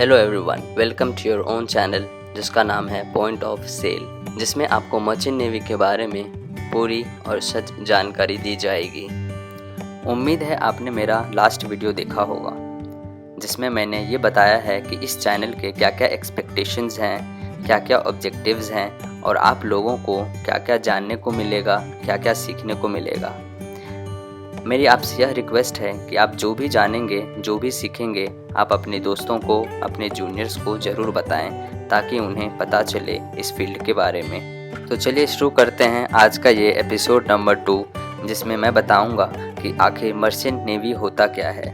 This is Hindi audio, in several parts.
Hello everyone, welcome to your own channel जिसका नाम है पॉइंट ऑफ सेल, जिसमें आपको मर्चेंट नेवी के बारे में पूरी और सच जानकारी दी जाएगी। उम्मीद है आपने मेरा लास्ट वीडियो देखा होगा जिसमें मैंने ये बताया है कि इस चैनल के क्या क्या एक्सपेक्टेशंस हैं, क्या क्या ऑब्जेक्टिव्स हैं और आप लोगों को क्या क्या जानने को मिलेगा, क्या क्या सीखने को मिलेगा। मेरी आपसे यह रिक्वेस्ट है कि आप जो भी जानेंगे, जो भी सीखेंगे, आप अपने दोस्तों को, अपने जूनियर्स को ज़रूर बताएं ताकि उन्हें पता चले इस फील्ड के बारे में। तो चलिए शुरू करते हैं आज का ये एपिसोड नंबर 2, जिसमें मैं बताऊंगा कि आखिर मर्चेंट नेवी होता क्या है।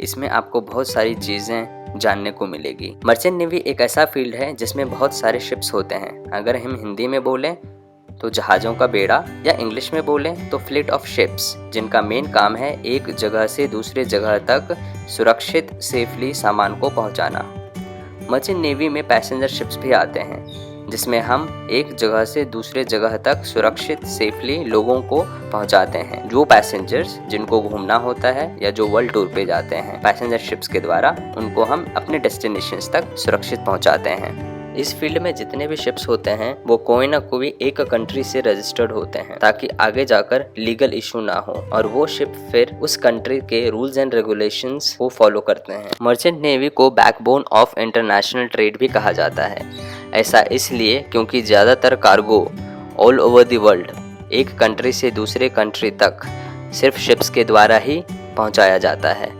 इसमें आपको बहुत सारी चीज़ें जानने को मिलेगी। मर्चेंट नेवी एक ऐसा फील्ड है जिसमें बहुत सारे शिप्स होते हैं। अगर हम हिंदी में बोलें तो जहाज़ों का बेड़ा, या इंग्लिश में बोलें तो फ्लीट ऑफ शिप्स, जिनका मेन काम है एक जगह से दूसरे जगह तक सुरक्षित सेफली सामान को पहुंचाना। मर्चेंट नेवी में पैसेंजर शिप्स भी आते हैं जिसमें हम एक जगह से दूसरे जगह तक सुरक्षित सेफली लोगों को पहुंचाते हैं। जो पैसेंजर्स जिनको घूमना होता है या जो वर्ल्ड टूर पे जाते हैं पैसेंजर शिप्स के द्वारा, उनको हम अपने डेस्टिनेशंस तक सुरक्षित पहुंचाते हैं। इस फील्ड में जितने भी शिप्स होते हैं वो कोई ना कोई एक कंट्री से रजिस्टर्ड होते हैं ताकि आगे जाकर लीगल इशू ना हो और वो शिप फिर उस कंट्री के रूल्स एंड रेगुलेशंस को फॉलो करते हैं। मर्चेंट नेवी को बैकबोन ऑफ इंटरनेशनल ट्रेड भी कहा जाता है। ऐसा इसलिए क्योंकि ज़्यादातर cargo all over the world एक कंट्री से दूसरे कंट्री तक सिर्फ शिप्स के द्वारा ही पहुंचाया जाता है,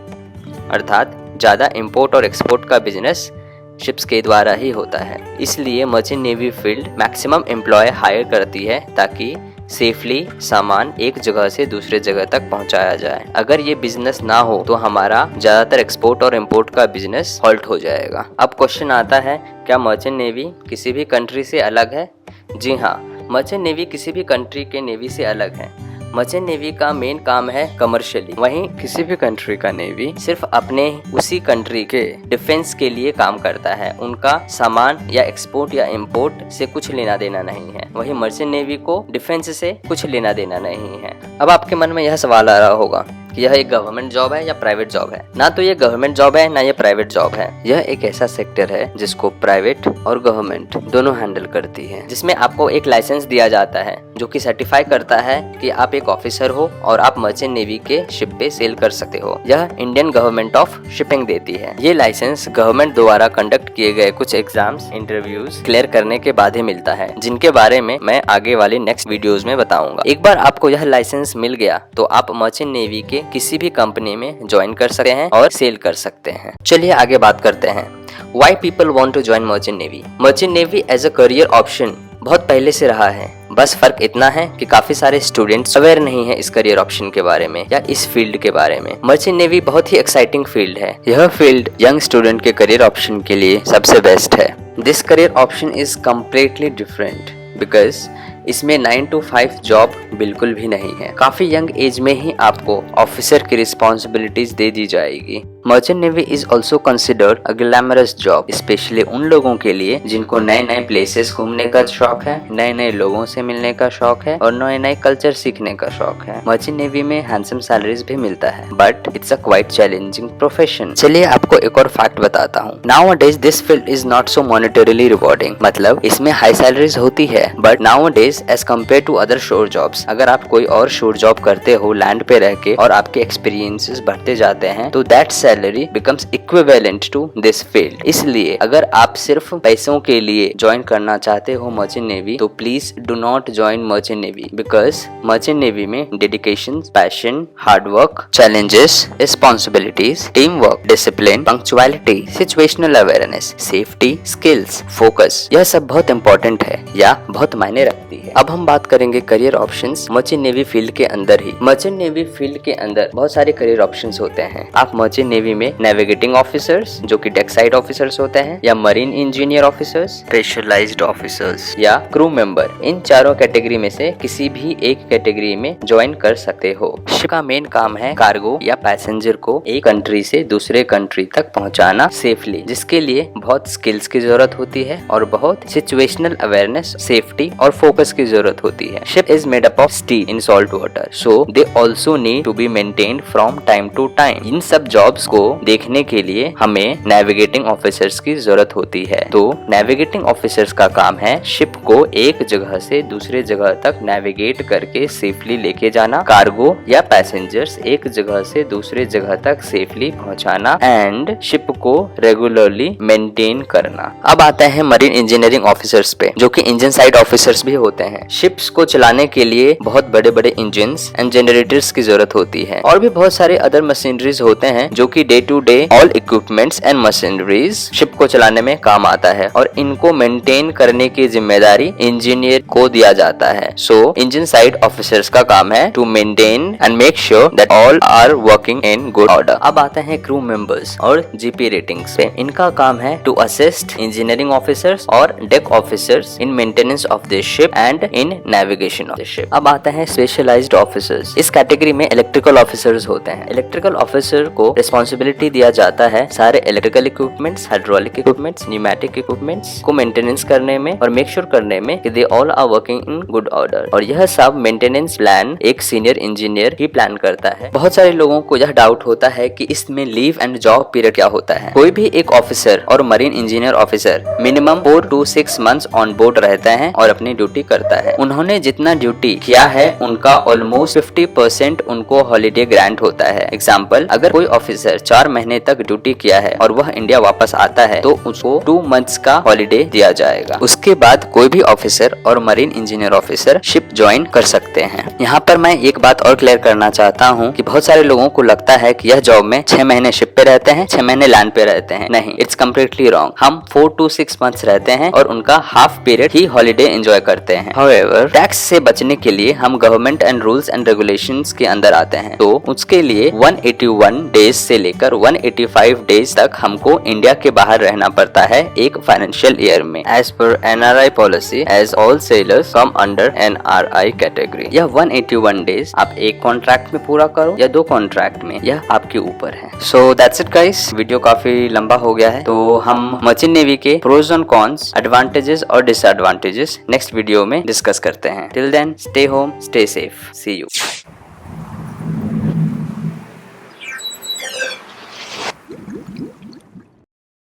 अर्थात ज़्यादा इंपोर्ट और एक्सपोर्ट का बिजनेस शिप्स के द्वारा ही होता है। इसलिए merchant navy field maximum employ hire करती है ताकि सेफली सामान एक जगह से दूसरे जगह तक पहुंचाया जाए। अगर ये बिजनेस ना हो तो हमारा ज़्यादातर एक्सपोर्ट और इंपोर्ट का बिजनेस हॉल्ट हो जाएगा। अब क्वेश्चन आता है, क्या मर्चेंट नेवी किसी भी कंट्री से अलग है? जी हाँ, मर्चेंट नेवी किसी भी कंट्री के नेवी से अलग है। मर्चेंट नेवी का मेन काम है कमर्शियली, वहीं किसी भी कंट्री का नेवी सिर्फ अपने उसी कंट्री के डिफेंस के लिए काम करता है। उनका सामान या एक्सपोर्ट या इंपोर्ट से कुछ लेना देना नहीं है। वहीं मर्चेंट नेवी को डिफेंस से कुछ लेना देना नहीं है। अब आपके मन में यह सवाल आ रहा होगा कि यह एक गवर्नमेंट जॉब है या प्राइवेट जॉब है? ना तो ये गवर्नमेंट जॉब है ना ये प्राइवेट जॉब है। यह एक ऐसा सेक्टर है जिसको प्राइवेट और गवर्नमेंट दोनों हैंडल करती है, जिसमें आपको एक लाइसेंस दिया जाता है जो कि सर्टिफाई करता है कि आप एक ऑफिसर हो और आप मर्चेंट नेवी के शिप पे सेल कर सकते हो। यह इंडियन गवर्नमेंट ऑफ शिपिंग देती है। ये लाइसेंस गवर्नमेंट द्वारा कंडक्ट किए गए कुछ एग्जाम्स, इंटरव्यूज क्लियर करने के बाद ही मिलता है, जिनके बारे में मैं आगे वाले नेक्स्ट वीडियोज में बताऊंगा। एक बार आपको यह लाइसेंस मिल गया तो आप मर्चेंट नेवी के किसी भी कंपनी में ज्वाइन कर सकते हैं और सेल कर सकते हैं। चलिए आगे बात करते हैं, why people want to join merchant navy. Merchant navy as a career option बहुत पहले से रहा है, बस फर्क इतना है कि काफी सारे स्टूडेंट्स अवेयर नहीं है इस करियर ऑप्शन के बारे में या इस फील्ड के बारे में। मर्चेंट नेवी बहुत ही एक्साइटिंग फील्ड है। यह फील्ड यंग स्टूडेंट के करियर ऑप्शन के लिए सबसे बेस्ट है। This career option is completely different because इसमें 9 to 5 जॉब बिल्कुल भी नहीं है। काफी यंग एज में ही आपको ऑफिसर की रिस्पॉन्सिबिलिटीज दे दी जाएगी। Merchant navy is also considered a glamorous job, specially उन लोगों के लिए जिनको नए नए प्लेसेस घूमने का शौक है, नए नए लोगों से मिलने का शौक है और नए नए कल्चर सीखने का शौक है। मर्चेंट नेवी में हैंडसम सैलरीज भी मिलता है, but it's a quite challenging profession. चलिए आपको एक और फैक्ट बताता हूँ। Nowadays this field is not so monetarily rewarding, मतलब इसमें हाई सैलरीज होती है, but nowadays as compare to other shore jobs, अगर आप कोई और शोर जॉब करते हो लैंड पे रह के और आपके एक्सपीरियंसेस बढ़ते जाते हैं तो that salary becomes equivalent to this field. इसलिए अगर आप सिर्फ पैसों के लिए ज्वाइन करना चाहते हो मर्चेंट नेवी तो please do not join merchant navy, because merchant navy में dedication, passion, hard work, challenges, responsibilities, team work, discipline, punctuality, situational awareness, safety, skills, focus, यह सब बहुत इंपॉर्टेंट है या बहुत मायने रखती है। अब हम बात करेंगे career options merchant navy field के अंदर ही। मर्चेंट नेवी फील्ड के अंदर बहुत सारे करियर ऑप्शंस होते हैं। आप मर्चेंट नेवी में नेविगेटिंग ऑफिसर्स जो कि डेक साइड ऑफिसर्स होते हैं, या marine engineer officers, specialised officers या क्रू मेंबर, इन चारों कैटेगरी में से किसी भी एक कैटेगरी में ज्वाइन कर सकते हो। शिप का मेन काम है कार्गो या पैसेंजर को एक कंट्री से दूसरे कंट्री तक पहुंचाना सेफली, जिसके लिए बहुत स्किल्स की जरूरत होती है और बहुत सिचुएशनल अवेयरनेस, सेफ्टी और फोकस की जरूरत होती है। Ship is made up of steel in salt water, so they also need to be maintained from time to time. इन सब जॉब्स को देखने के लिए हमें नेविगेटिंग ऑफिसर्स की जरूरत होती है। तो नेविगेटिंग ऑफिसर्स का काम है शिप को एक जगह से दूसरे जगह तक नेविगेट करके सेफली लेके जाना, कार्गो या पैसेंजर्स एक जगह से दूसरे जगह तक सेफली पहुंचाना एंड शिप को रेगुलरली मेंटेन करना। अब आता है मरीन इंजीनियरिंग ऑफिसर्स पे, जो कि इंजन साइड ऑफिसर्स भी होते हैं। शिप्स को चलाने के लिए बहुत बड़े बड़े इंजन्स एंड जनरेटर्स की जरूरत होती है और भी बहुत सारे अदर मशीनरीज होते हैं जो कि day to day all equipments and machineries ship को चलाने में काम आता है और इनको मेंटेन करने की जिम्मेदारी इंजीनियर को दिया जाता है। सो इंजन साइड ऑफिसर्स का काम है to maintain and make sure that all are working in good order. अब आते हैं क्रू मेंबर्स और जीपी रेटिंग्स पे। इनका काम है टू असिस्ट इंजीनियरिंग ऑफिसर्स और deck officers in maintenance of the ship and in navigation of the ship. अब आता है स्पेशलाइज्ड ऑफिसर्स। इस कैटेगरी में इलेक्ट्रिकल ऑफिसर्स होते हैं। इलेक्ट्रिकल ऑफिसर को रिस्पॉन्सिबिलिटी दिया जाता है सारे electrical equipments, hydraulic equipments, pneumatic equipments को मेंटेनेंस करने में और मेक श्योर करने में कि they all are working in good order. और यह सब मेंटेनेंस प्लान एक सीनियर इंजीनियर ही प्लान करता है। बहुत सारे लोगों को यह डाउट होता है कि इसमें लीव एंड जॉब पीरियड क्या होता है। कोई भी एक ऑफिसर और marine engineer officer minimum 4 to 6 months on board रहता है और अपनी ड्यूटी करता है। उन्होंने जितना ड्यूटी किया है उनका ऑलमोस्ट 50% उनको हॉलीडे ग्रांट होता है। एग्जाम्पल, अगर कोई ऑफिसर 4 महीने तक ड्यूटी किया है और वह इंडिया वापस आता है तो उसको 2 months का हॉलीडे दिया जाएगा। उसके बाद कोई भी ऑफिसर और marine engineer officer ship join कर सकते हैं। यहाँ पर मैं एक बात और क्लियर करना चाहता हूँ कि बहुत सारे लोगों को लगता है कि यह जॉब में 6 महीने शिप पे रहते हैं, 6 महीने लैंड पे रहते हैं। नहीं, इट्स कम्प्लीटली रॉन्ग। हम 4 to 6 months रहते हैं और उनका हाफ पीरियड ही हॉलीडे एंजॉय करते हैं। हाउएवर, टैक्स से बचने के लिए हम government and rules and regulations के अंदर आते हैं। तो उसके लिए 181 डेज से लेकर 185 डेज तक हमको इंडिया के बाहर रहना पड़ता है एक फाइनेंशियल ईयर में, as per NRI policy, as all sailors come under NRI category. यह 181 डेज आप एक कॉन्ट्रैक्ट में पूरा करो या 2 कॉन्ट्रैक्ट में, यह आपके ऊपर है। So that's it guys, video काफी लंबा हो गया है, तो हम मर्चेंट नेवी के प्रोज एंड कॉन्स, एडवांटेजेस और डिसएडवांटेजेस नेक्स्ट वीडियो में डिस्कस करते हैं। Till then, stay home, stay safe, see you.